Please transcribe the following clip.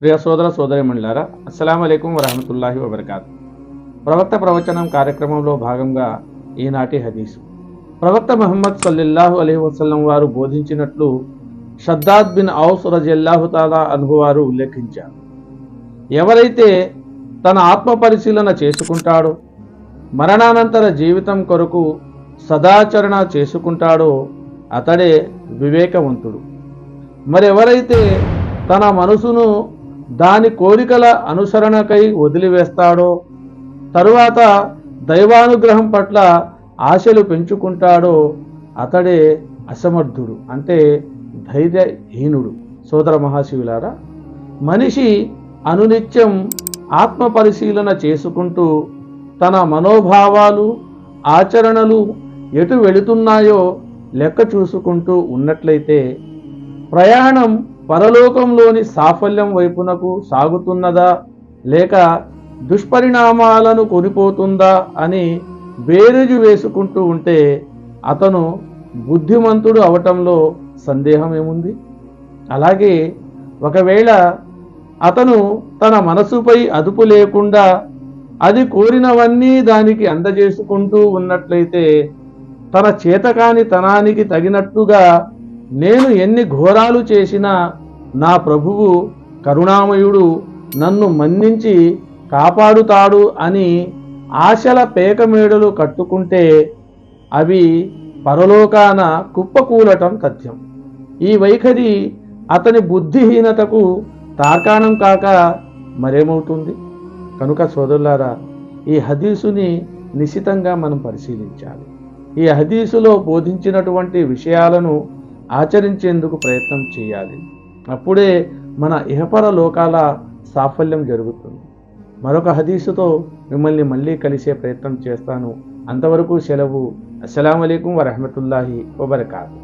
ప్రియ సోదర సోదరిమణులారా, అస్సలాము అలైకుం వరహమతుల్లాహి వబర్కాతు. ప్రవక్త ప్రవచనం కార్యక్రమంలో భాగంగా ఈనాటి హదీసు. ప్రవక్త ముహమ్మద్ సల్లల్లాహు అలైహి వసల్లం వారు బోధించినట్లు షద్దాద్ బిన్ ఔస్ రజియల్లాహు తాలా అన్హు వారు ఉల్లేఖించారు. ఎవరైతే తన ఆత్మ పరిశీలన చేసుకుంటాడో, మరణానంతర జీవితం కొరకు సదాచరణ చేసుకుంటాడో అతడే వివేకవంతుడు. మరెవరైతే తన మనసును దాని కోరికల అనుసరణకై వదిలివేస్తాడో, తరువాత దైవానుగ్రహం పట్ల ఆశలు పెంచుకుంటాడో అతడే అసమర్థుడు, అంటే ధైర్యహీనుడు. సోదర మహాశివులారా, మనిషి అనునిత్యం ఆత్మ పరిశీలన చేసుకుంటూ తన మనోభావాలు, ఆచరణలు ఎటు వెళుతున్నాయో లెక్క చూసుకుంటూ ఉన్నట్లయితే ప్రయాణం పరలోకంలోని సాఫల్యం వైపునకు సాగుతున్నదా లేక దుష్పరిణామాలను కొనిపోతుందా అని బేరీజు వేసుకుంటూ ఉంటే అతను బుద్ధిమంతుడు అవటంలో సందేహం ఏముంది? అలాగే ఒకవేళ అతను తన మనసుపై అదుపు లేకుండా అది కోరినవన్నీ దానికి అందజేసుకుంటూ ఉన్నట్లయితే తన చేతకాని తనానికి తగినట్టుగా నేను ఎన్ని ఘోరాలు చేసినా నా ప్రభువు కరుణామయుడు నన్ను మన్నించి కాపాడుతాడు అని ఆశల పేకమేడలు కట్టుకుంటే అవి పరలోకాన కుప్పకూలటం తథ్యం. ఈ వైఖరి అతని బుద్ధిహీనతకు తార్కాణం కాక మరేమవుతుంది? కనుక సోదరులారా, ఈ హదీసుని నిశితంగా మనం పరిశీలించాలి. ఈ హదీసులో బోధించినటువంటి విషయాలను ఆచరించేందుకు ప్రయత్నం చేయాలి. అప్పుడే మన ఇహపర లోకాల సాఫల్యం జరుగుతుంది. మరొక హదీసుతో మిమ్మల్ని మళ్ళీ కలిసే ప్రయత్నం చేస్తాను. అంతవరకు సెలవు. అస్సలాము అలైకుం వరహమతుల్లాహి వబర్కాతు.